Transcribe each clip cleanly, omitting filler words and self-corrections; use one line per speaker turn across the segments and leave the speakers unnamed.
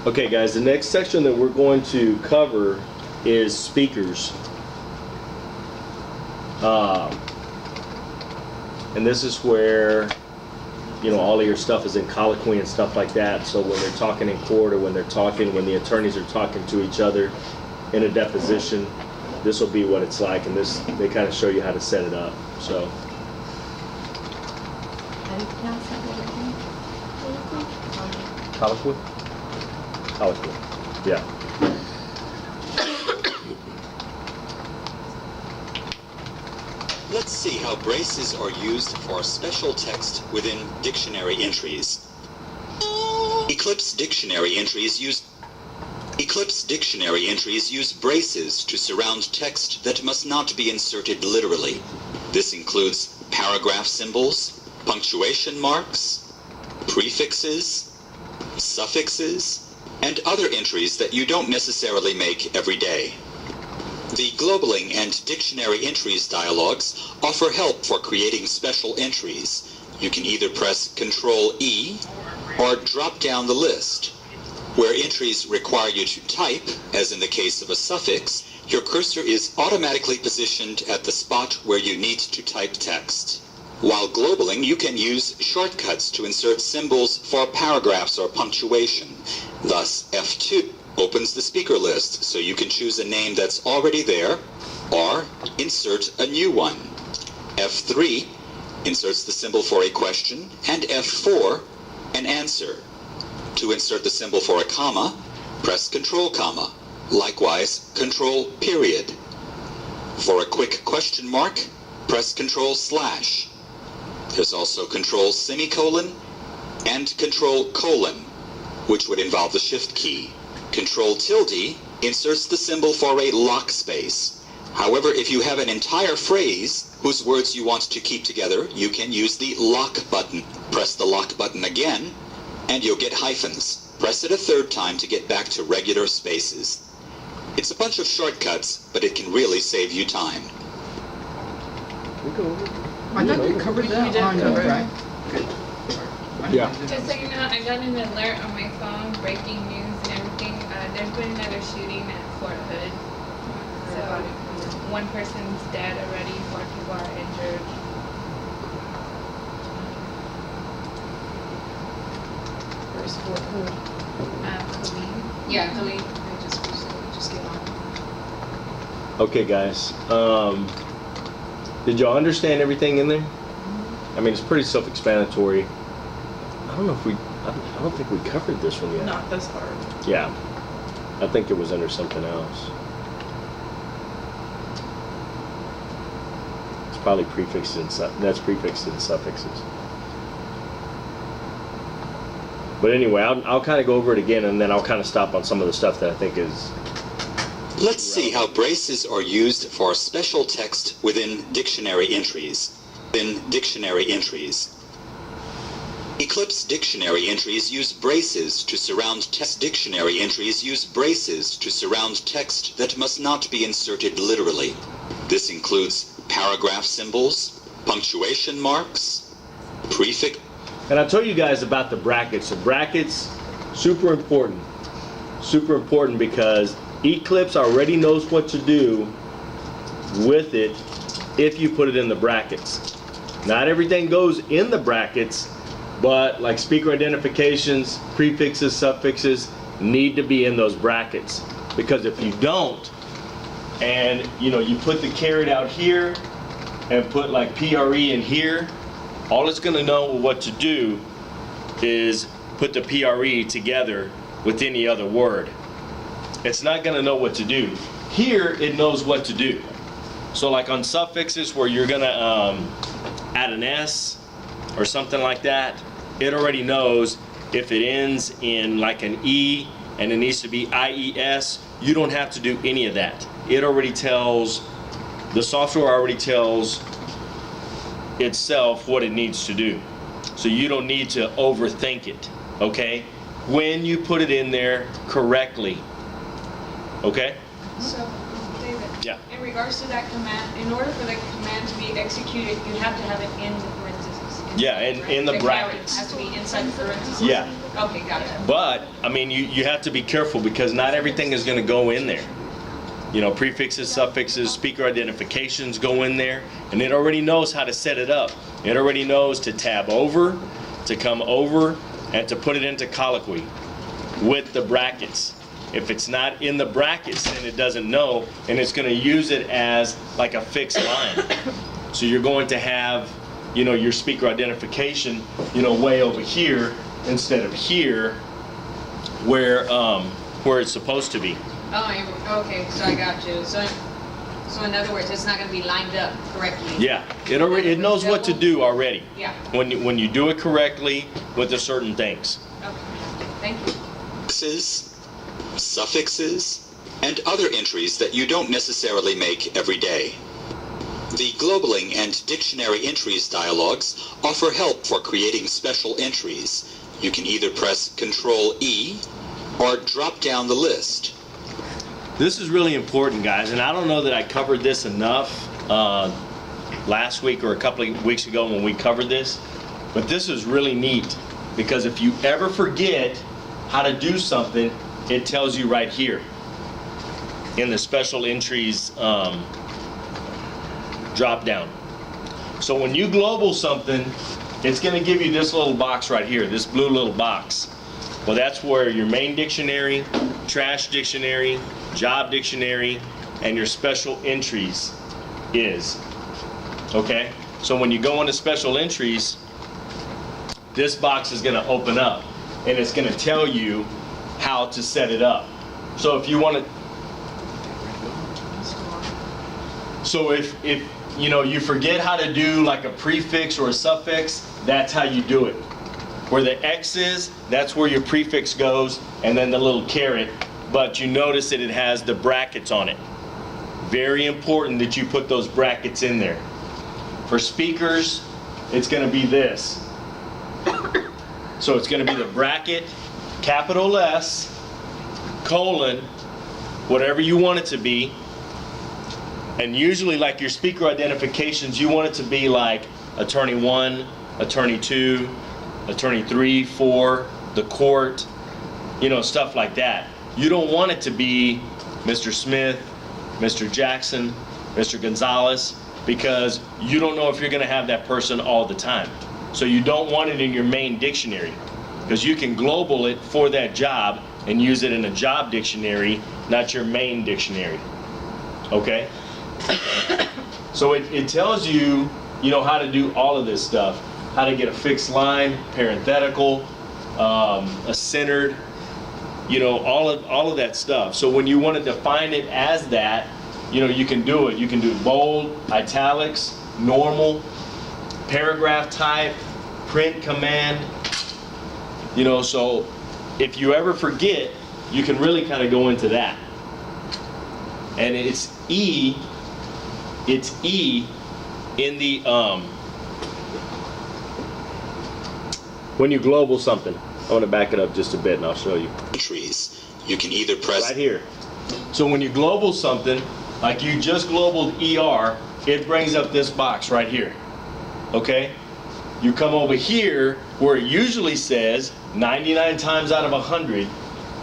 Okay, guys, the next section that we're going to cover is speakers. And this is where, you know, all of your stuff is in colloquy and stuff like that. So when they're talking in court, or when the attorneys are talking to each other in a deposition, this will be what it's like. And this, they kind of show you how to set it up. So.
How do you pronounce that word again?
Colloquy? Colloquy, yeah.
Let's see how braces are used for special text within dictionary entries. Eclipse dictionary entries use braces to surround text that must not be inserted literally. This includes paragraph symbols, punctuation marks, prefixes, suffixes, and other entries that you don't necessarily make every day. The Globaling and Dictionary Entries dialogues offer help for creating special entries. You can either press Ctrl-E or drop down the list. Where entries require you to type, as in the case of a suffix, your cursor is automatically positioned at the spot where you need to type text. While globaling, you can use shortcuts to insert symbols for paragraphs or punctuation. Thus, F2 opens the speaker list so you can choose a name that's already there, or insert a new one. F3 inserts the symbol for a question, and F4 an answer. To insert the symbol for a comma, press Control comma. Likewise, Control period. For a quick question mark, press Control slash. There's also Control semicolon and Control colon, which would involve the Shift key. Control tilde inserts the symbol for a lock space. However, if you have an entire phrase whose words you want to keep together, you can use the lock button. Press the lock button again, and you'll get hyphens. Press it a third time to get back to regular spaces. It's a bunch of shortcuts, but it can really save you time.
I thought we covered that on right? Good.
Yeah.
Just so you know, I got an alert on my phone, breaking news and everything. There's been another shooting at Fort Hood. So one person's dead already, 4 people are injured.
Where's Fort Hood?
Colleen.
Yeah, Colleen. I just get on.
Okay, guys. Did y'all understand everything in there? I mean, it's pretty self-explanatory. I don't know if I don't think we covered this one yet.
Not this hard.
Yeah. I think it was under something else. It's probably prefixes and that's prefixes and suffixes. But anyway, I'll kind of go over it again, and then I'll kind of stop on some of the stuff that I think is...
Let's see how braces are used for special text within dictionary entries. Eclipse dictionary entries use braces to surround text. Dictionary entries use braces to surround text that must not be inserted literally. This includes paragraph symbols, punctuation marks, prefix.
And I told you guys about the brackets. The brackets, super important. Super important because Eclipse already knows what to do with it if you put it in the brackets. Not everything goes in the brackets, but like speaker identifications, prefixes, suffixes need to be in those brackets. Because if you don't, and you put the caret out here and put like PRE in here, all it's going to know what to do is put the PRE together with any other word. It's not going to know what to do. Here, it knows what to do. So like on suffixes where you're going to add an S or something like that, it already knows if it ends in like an E and it needs to be IES, you don't have to do any of that. It already tells, the software already tells itself what it needs to do. So you don't need to overthink it, okay? When you put it in there correctly, okay?
So, David,
Yeah.
in regards to that command, in order for the command to be executed, you have to have it in the parentheses.
Yeah, in the brackets.
Has to be inside the parentheses?
Yeah.
Okay, gotcha.
But, I mean, you have to be careful because not everything is going to go in there. You know, prefixes, suffixes, speaker identifications go in there, and it already knows how to set it up. It already knows to tab over, to come over, and to put it into colloquy with the brackets. If it's not in the brackets, then it doesn't know, and it's going to use it as like a fixed line. So you're going to have, you know, your speaker identification, you know, way over here instead of here, where it's supposed to be.
Oh, okay, so I got you. So in other words, it's not gonna be lined up correctly?
Yeah, it knows what to do already.
Yeah.
When you do it correctly with the certain things.
Okay, thank you.
Prefixes, suffixes, and other entries that you don't necessarily make every day. The Globaling and Dictionary Entries dialogues offer help for creating special entries. You can either press Control-E or drop down the list.
This is really important, guys, and I don't know that I covered this enough last week or a couple of weeks ago when we covered this, but this is really neat because if you ever forget how to do something, it tells you right here in the special entries drop down. So when you global something, it's going to give you this little box right here, this blue little box. Well, that's where your main dictionary, trash dictionary, job dictionary, and your special entries is. Okay? So when you go into special entries, this box is going to open up and it's going to tell you how to set it up. So if you want to, so if you know, you forget how to do like a prefix or a suffix, that's how you do it. Where the X is, that's where your prefix goes, and then the little caret, but you notice that it has the brackets on it. Very important that you put those brackets in there. For speakers, it's going to be this. So it's going to be the bracket, capital S, colon, whatever you want it to be. And usually, like your speaker identifications, you want it to be like attorney 1, attorney 2, attorney 3, 4, the court, you know, stuff like that. You don't want it to be Mr. Smith, Mr. Jackson, Mr. Gonzalez, because you don't know if you're going to have that person all the time. So you don't want it in your main dictionary, because you can global it for that job and use it in a job dictionary, not your main dictionary. Okay? So it tells you, you know, how to do all of this stuff. How to get a fixed line, parenthetical, a centered, you know, all of that stuff. So when you want to define it as that, you know, you can do it. You can do bold, italics, normal, paragraph type, print command. You know, so if you ever forget, you can really kind of go into that. And it's E in the when you global something. I want to back it up just a bit and I'll show you.
Entries. You can either press
Right here. So when you global something, like you just globaled ER, it brings up this box right here. Okay? You come over here where it usually says 99 times out of 100,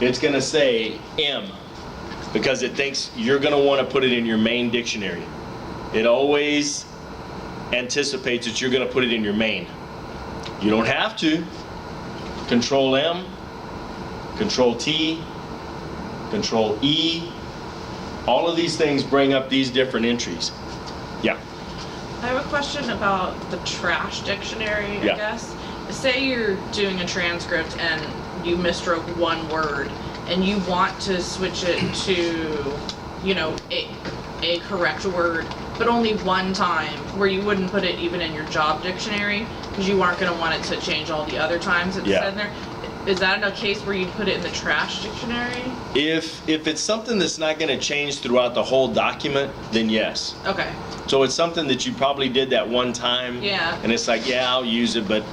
it's going to say M, because it thinks you're going to want to put it in your main dictionary. It always anticipates that you're going to put it in your main. You don't have to. Control M, Control T, Control E. All of these things bring up these different entries. Yeah.
I have a question about the trash dictionary, I
Yeah.
guess. Say you're doing a transcript and you misstroke one word and you want to switch it to, you know, a correct word, but only one time, where you wouldn't put it even in your job dictionary because you aren't going to want it to change all the other times it's
Yeah.
said in there. Is that a case where you'd put it in the trash dictionary?
If it's something that's not going to change throughout the whole document, then yes.
Okay.
So it's something that you probably did that one time.
Yeah.
And it's like, yeah, I'll use it, but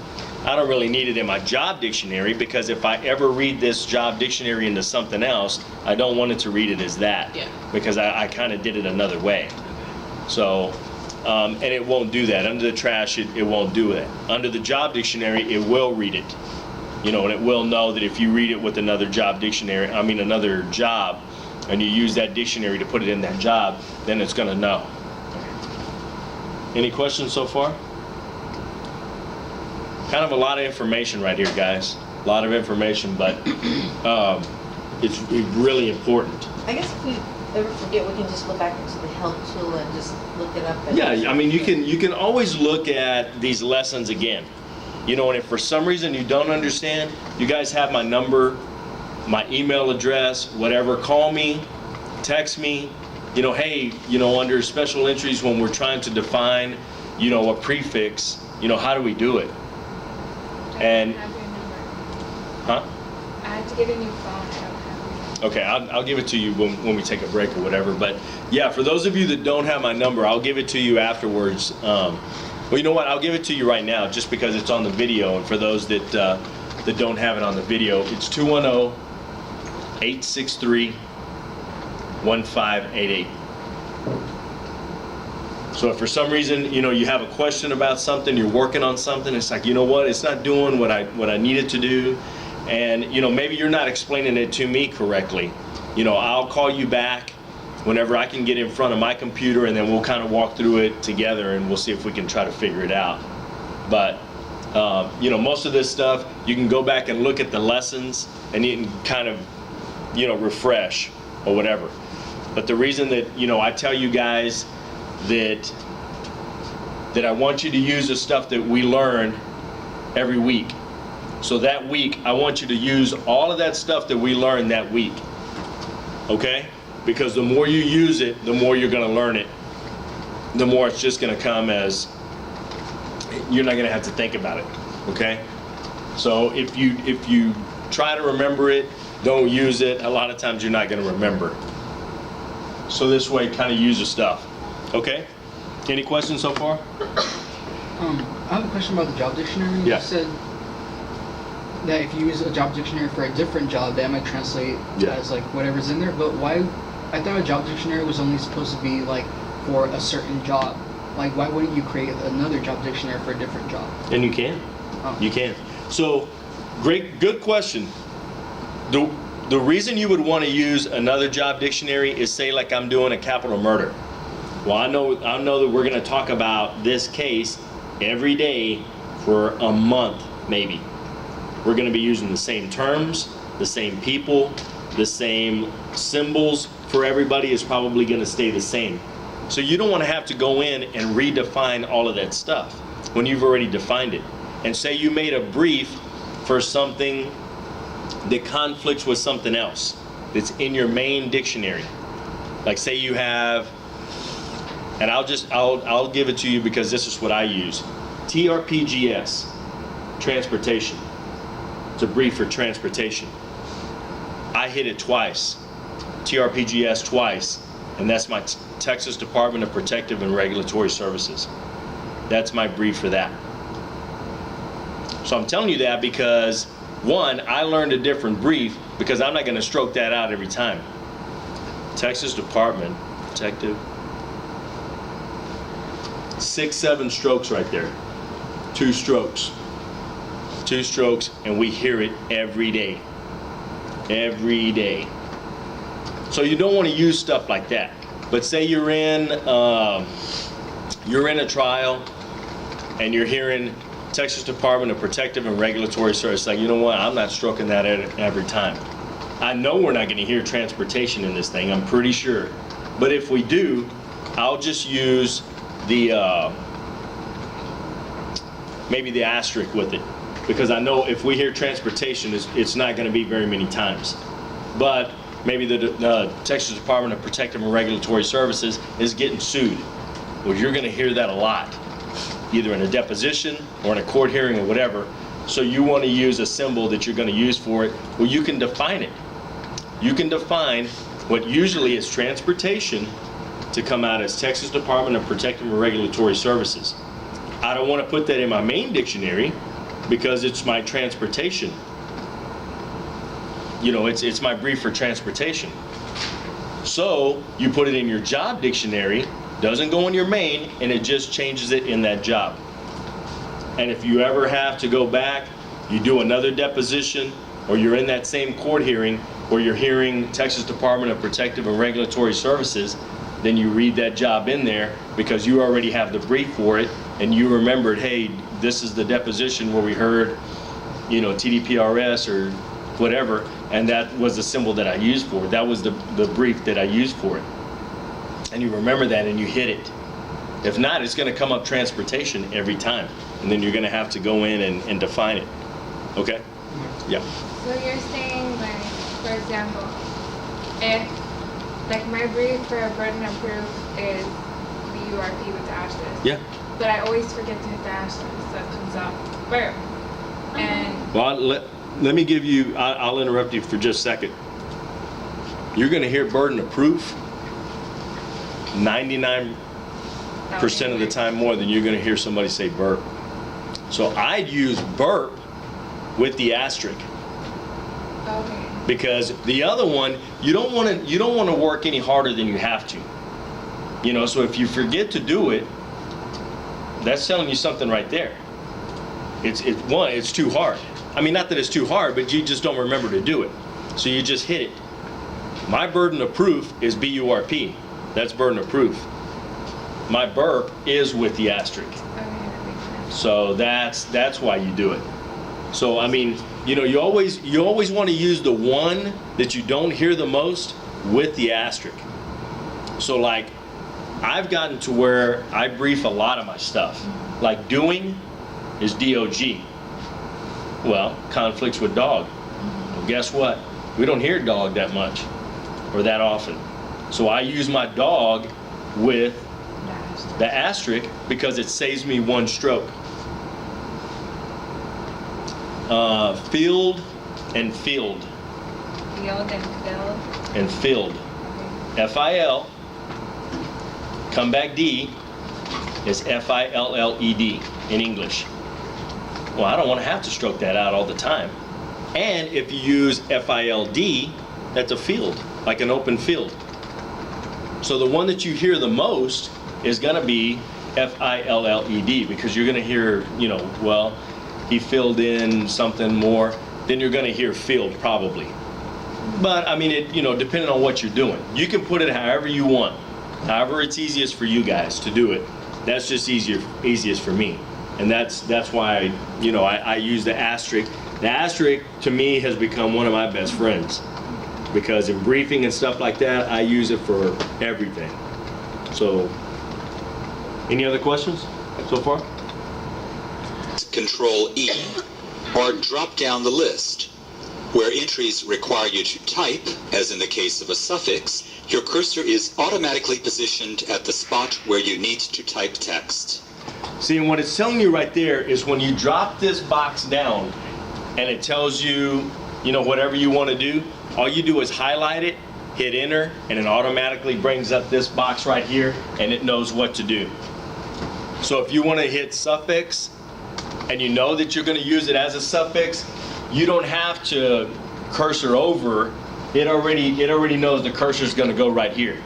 I don't really need it in my job dictionary, because if I ever read this job dictionary into something else, I don't want it to read it as that.
Yeah.
Because I kind of did it another way. So And it won't do that. Under the trash, it won't do it. Under the job dictionary, it will read it. You know, and it will know that if you read it with another job dictionary, another job, and you use that dictionary to put it in that job, then it's going to know. Any questions so far? Kind of a lot of information right here, guys. A lot of information, but it's really important.
I guess if we ever forget, we can just go back into the help tool and just look it up.
Yeah, I mean, you can always look at these lessons again. You know, and if for some reason you don't understand, you guys have my number, my email address, whatever. Call me, text me. You know, hey, you know, under special entries when we're trying to define, you know, a prefix, you know, how do we do it? And,
I don't have your number.
huh?
I had to get a new phone. I don't have your number.
Okay, I'll give it to you when we take a break or whatever. But yeah, for those of you that don't have my number, I'll give it to you afterwards. Well, you know what? I'll give it to you right now just because it's on the video. And for those that don't have it on the video, it's 210-863-1588. So if for some reason, you know, you have a question about something, you're working on something, it's like, you know what? It's not doing what I need it to do. And, you know, maybe you're not explaining it to me correctly. You know, I'll call you back whenever I can get in front of my computer, and then we'll kind of walk through it together and we'll see if we can try to figure it out. But, you know, most of this stuff, you can go back and look at the lessons and you can kind of, you know, refresh or whatever. But the reason that, you know, I tell you guys that I want you to use the stuff that we learn every week. So that week, I want you to use all of that stuff that we learned that week. Okay? Because the more you use it, the more you're going to learn it. The more it's just going to come as, you're not going to have to think about it. Okay? So if you try to remember it, don't use it, a lot of times you're not going to remember. So this way, kind of use the stuff. Okay? Any questions so far?
I have a question about the job dictionary.
Yeah.
You said that if you use a job dictionary for a different job, that might translate
Yeah.
as like whatever's in there. But why? I thought a job dictionary was only supposed to be like for a certain job. Like, why wouldn't you create another job dictionary for a different job?
And you can.
Oh.
You can. So, good question. The reason you would want to use another job dictionary is, say, like I'm doing a capital murder. Well, I know that we're going to talk about this case every day for a month, maybe. We're going to be using the same terms, the same people, the same symbols for everybody is probably going to stay the same. So you don't want to have to go in and redefine all of that stuff when you've already defined it. And say you made a brief for something that conflicts with something else that's in your main dictionary. Like say you have, and I'll give it to you because this is what I use. TRPGS, transportation. It's a brief for transportation. I hit it twice, TRPGS twice, and that's my Texas Department of Protective and Regulatory Services. That's my brief for that. So I'm telling you that because, one, I learned a different brief because I'm not going to stroke that out every time. Texas Department, Protective. 6-7 strokes right there. 2 strokes. 2 strokes, and we hear it every day. Every day. So you don't want to use stuff like that. But say you're in a trial and you're hearing Texas Department of Protective and Regulatory Services. Like, you know what? I'm not stroking that every time. I know we're not going to hear transportation in this thing. I'm pretty sure. But if we do, I'll just use the maybe the asterisk with it, because I know if we hear transportation, it's not going to be very many times. But maybe the Texas Department of Protective and Regulatory Services is getting sued. Well, you're going to hear that a lot, either in a deposition or in a court hearing or whatever. So you want to use a symbol that you're going to use for it. Well, you can define it. You can define what usually is transportation to come out as Texas Department of Protective and Regulatory Services. I don't want to put that in my main dictionary because it's my transportation. You know, it's my brief for transportation. So you put it in your job dictionary Doesn't go in your main, and it just changes it in that job. And if you ever have to go back, you do another deposition, or you're in that same court hearing where you're hearing Texas Department of Protective and Regulatory Services, then you read that job in there because you already have the brief for it, and you remembered, hey, this is the deposition where we heard, you know, TDPRS or whatever, and that was the symbol that I used for it. That was the brief that I used for it. And you remember that and you hit it. If not, it's going to come up transportation every time, and then you're going to have to go in and define it. Okay? Yeah.
So you're saying, like, for example, if, like, my brief for a burden of proof is the URP with the asterisk.
Yeah.
But I always forget to hit the asterisk, so it comes out burp. And
Well, let me give you, I'll interrupt you for just a second. You're going to hear burden of proof 99% of the time more than you're going to hear somebody say burp. So I'd use burp with the asterisk,
okay.
because the other one, you don't want to work any harder than you have to. You know, so if you forget to do it, that's telling you something right there. It's too hard. I mean, not that it's too hard, but you just don't remember to do it. So you just hit it. My burden of proof is BURP. That's burden of proof. My burp is with the asterisk.
Okay, that makes sense.
So that's why you do it. So I mean, you know, you always want to use the one that you don't hear the most with the asterisk. So like, I've gotten to where I brief a lot of my stuff. Like doing is DOG. Well, conflicts with dog. Well, guess what? We don't hear dog that much or that often. So I use my dog with the asterisk because it saves me one stroke. Field and field.
Field and filled.
And filled. F-I-L. Come back D is F-I-L-L-E-D in English. Well, I don't want to have to stroke that out all the time. And if you use F-I-L-D, that's a field, like an open field. So the one that you hear the most is going to be F-I-L-L-E-D, because you're going to hear, you know, well, he filled in something more. Then you're going to hear field probably. But I mean, it, you know, depending on what you're doing, you can put it however you want, however it's easiest for you guys to do it. That's just easiest for me, and that's why I use the asterisk. The asterisk to me has become one of my best friends, because in briefing and stuff like that, I use it for everything. So, any other questions so far?
Control E, or drop down the list. Where entries require you to type, as in the case of a suffix, your cursor is automatically positioned at the spot where you need to type text.
See, and what it's telling you right there is when you drop this box down and it tells you, you know, whatever you want to do, all you do is highlight it, hit enter, and it automatically brings up this box right here, and it knows what to do. So if you want to hit suffix and you know that you're going to use it as a suffix, you don't have to cursor over. It already knows the cursor is going to go right here.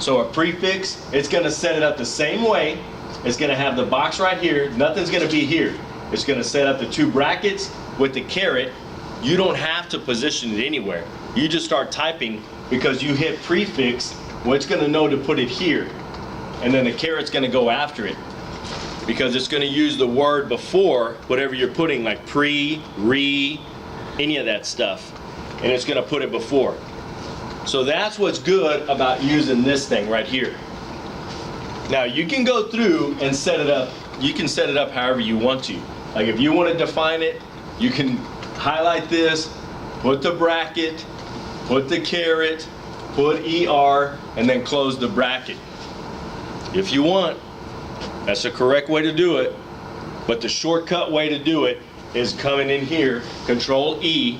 So a prefix, it's going to set it up the same way. It's going to have the box right here. Nothing's going to be here. It's going to set up the two brackets with the caret. You don't have to position it anywhere. You just start typing, because you hit prefix, well, it's going to know to put it here. And then the caret's going to go after it, because it's going to use the word before whatever you're putting, like pre, re, any of that stuff. And it's going to put it before. So that's what's good about using this thing right here. Now you can go through and set it up. You can set it up however you want to. Like if you want to define it, you can highlight this, put the bracket, put the caret, put ER, and then close the bracket. If you want, that's the correct way to do it. But the shortcut way to do it is coming in here, Control E,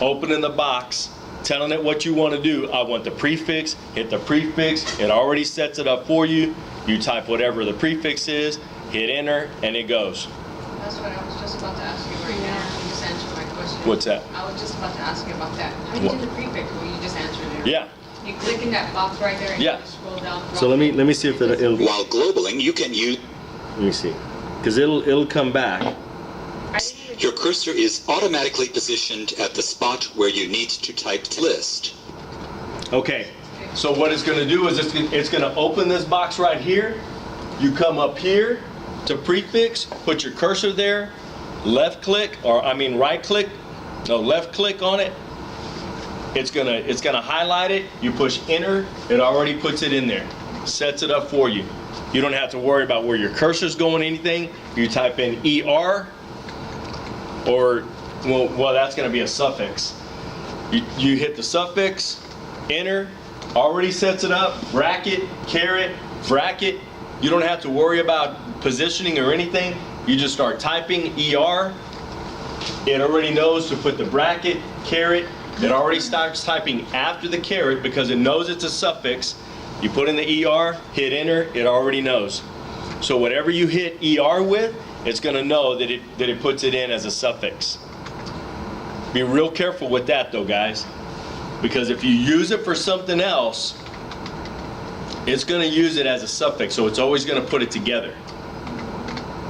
opening the box, telling it what you want to do. I want the prefix, hit the prefix, it already sets it up for you. You type whatever the prefix is, hit enter, and it goes.
That's what I was just about to ask you right now. You just answered my question.
What's that?
I was just about to ask you about that. How do you
What?
do the prefix? Well, you just answered it.
Yeah.
You click in that box right there and
Yeah.
you scroll down.
So let me see if it'll
While globaling, you can use
let me see, because it'll come back.
your cursor is automatically positioned at the spot where you need to type list.
Okay, so what it's going to do is it's going to open this box right here. You come up here to prefix, put your cursor there, left click, right click, no, left click on it. It's gonna highlight it. You push enter, it already puts it in there, sets it up for you. You don't have to worry about where your cursor's going, anything. You type in ER, or, well, that's gonna be a suffix. You hit the suffix, enter, already sets it up, bracket, caret, bracket. You don't have to worry about positioning or anything. You just start typing ER. It already knows to put the bracket, caret. It already starts typing after the caret because it knows it's a suffix. You put in the ER, hit enter, it already knows. So whatever you hit ER with, it's gonna know that it puts it in as a suffix. Be real careful with that though, guys. Because if you use it for something else, it's going to use it as a suffix, so it's always going to put it together.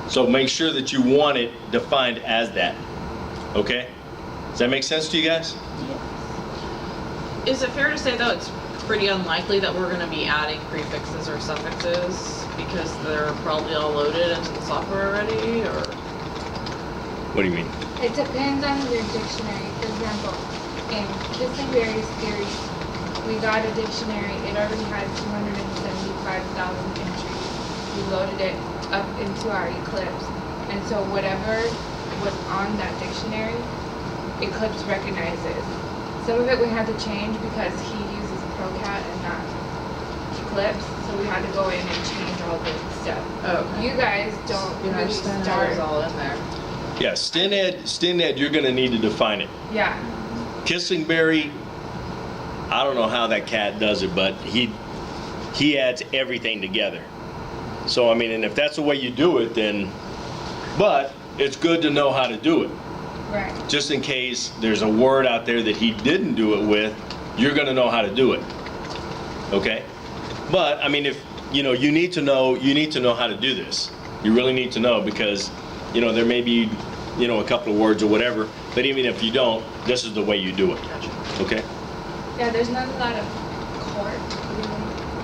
So make sure that you want it defined as that. Okay? Does that make sense to you guys?
Is it fair to say though it's pretty unlikely that we're going to be adding prefixes or suffixes because they're probably all loaded into the software already, or?
What do you mean?
It depends on your dictionary. For example, in Kissenberry's theory, we got a dictionary. It already had 275,000 entries. We loaded it up into our Eclipse. And so whatever was on that dictionary, Eclipse recognizes. Some of it we had to change because he uses ProCat and not Eclipse. So we had to go in and change all the stuff.
Okay.
You guys don't really start.
all in there.
Yeah, StenEd, you're going to need to define it.
Yeah.
Kissenberry, I don't know how that cat does it, but he adds everything together. So, and if that's the way you do it, then, but it's good to know how to do it.
Right.
Just in case there's a word out there that he didn't do it with, you're going to know how to do it. Okay? But, if, you need to know how to do this. You really need to know because, there may be, a couple of words or whatever, but even if you don't, this is the way you do it. Okay?
Yeah, there's not a lot of court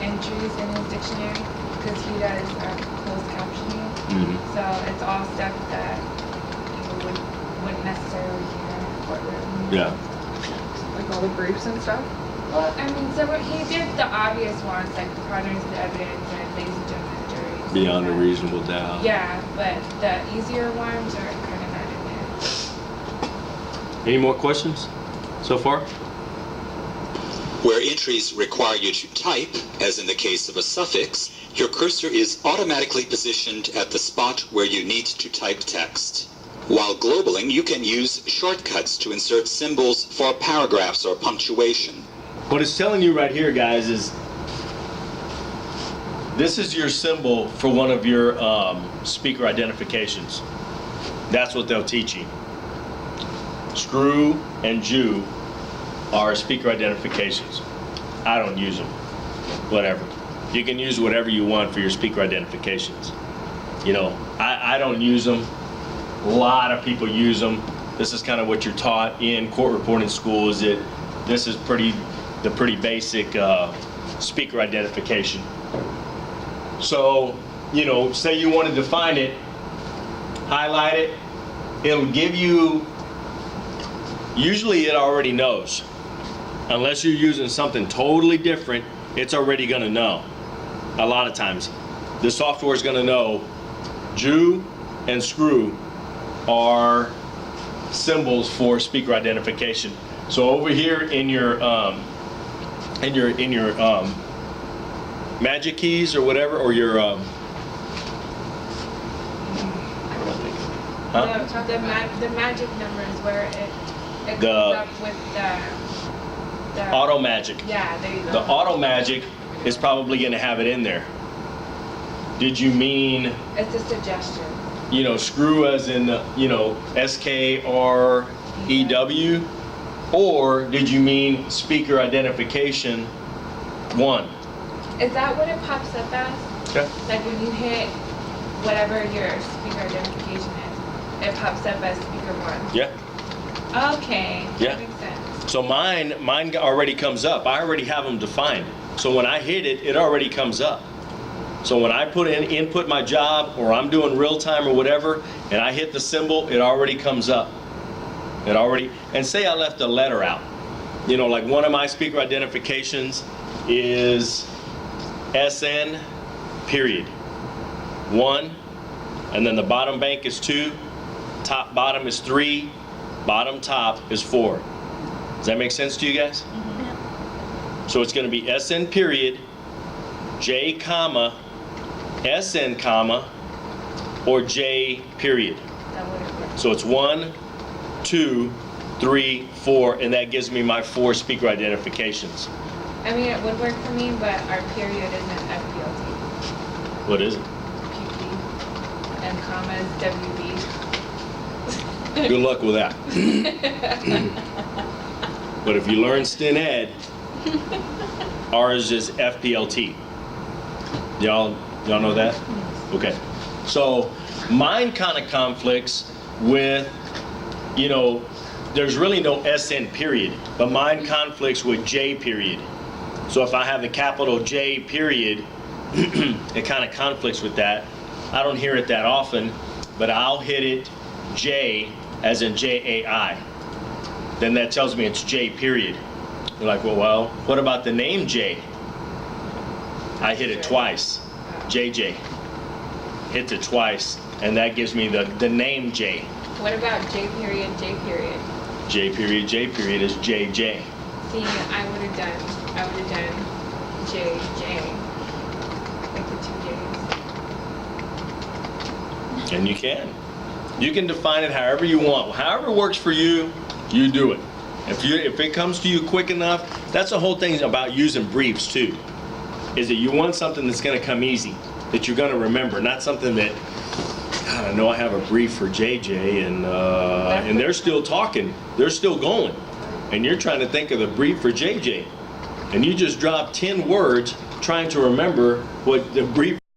entries in his dictionary because he does closed captioning.
Mm-hmm.
So it's all stuff that you wouldn't necessarily hear in a courtroom.
Yeah.
Like all the briefs and stuff?
Well, so he did the obvious ones like preponderance of the evidence and ladies and gentlemen of the jury.
Beyond a reasonable doubt.
Yeah, but the easier ones are kind of not in there.
Any more questions so far?
Where entries require you to type, as in the case of a suffix, your cursor is automatically positioned at the spot where you need to type text. While globaling, you can use shortcuts to insert symbols for paragraphs or punctuation.
What it's telling you right here, guys, is this is your symbol for one of your speaker identifications. That's what they'll teach you. Screw and Jew are speaker identifications. I don't use them. Whatever. You can use whatever you want for your speaker identifications. I don't use them. A lot of people use them. This is kind of what you're taught in court reporting school, is that this is the pretty basic speaker identification. So, say you want to define it, highlight it, it'll give you, usually it already knows. Unless you're using something totally different, it's already going to know. A lot of times. The software is going to know Jew and screw are symbols for speaker identification. So over here in your magic keys or whatever, or your
The magic number is where it comes
The-
up with the
Auto Magic.
Yeah, there you go.
The Auto Magic is probably going to have it in there. Did you mean,
It's a suggestion.
screw as in, SKREW? Or did you mean speaker identification 1.
Is that what it pops up as?
Okay.
Like when you hit whatever your speaker identification is, it pops up as speaker 1?
Yeah.
Okay.
Yeah.
That makes sense.
So mine already comes up. I already have them defined. So when I hit it, it already comes up. So when I input my job, or I'm doing real time or whatever, and I hit the symbol, it already comes up. And say I left a letter out. You know, like one of my speaker identifications is SN period. 1, and then the bottom bank is 2, top bottom is 3, bottom top is 4. Does that make sense to you guys? So it's going to be SN period, J comma, SN comma, or J period.
That would have worked.
So it's 1, 2, 3, 4, and that gives me my 4 speaker identifications.
I mean, it would work for me, but our period isn't FPLT.
What is it?
PP. And commas, WB.
Good luck with that. But if you learn Stin Ed, ours is FPLT. Y'all know that? Okay. So mine kind of conflicts with, you know, there's really no SN period, but mine conflicts with J period. So if I have the capital J period, it kind of conflicts with that. I don't hear it that often, but I'll hit it J as in JAI. Then that tells me it's J period. You're like, well, what about the name J? I hit it twice. JJ. Hits it twice, and that gives me the name J.
What about J period, J period?
J period is JJ.
See, I would have done JJ. Like the 2 J's.
And you can. You can define it however you want. However works for you, you do it. If it comes to you quick enough, that's the whole thing about using briefs too. Is that you want something that's going to come easy, that you're going to remember, not something that, God, I know I have a brief for JJ and they're still talking, they're still going, and you're trying to think of the brief for JJ, and you just dropped 10 words trying to remember what the brief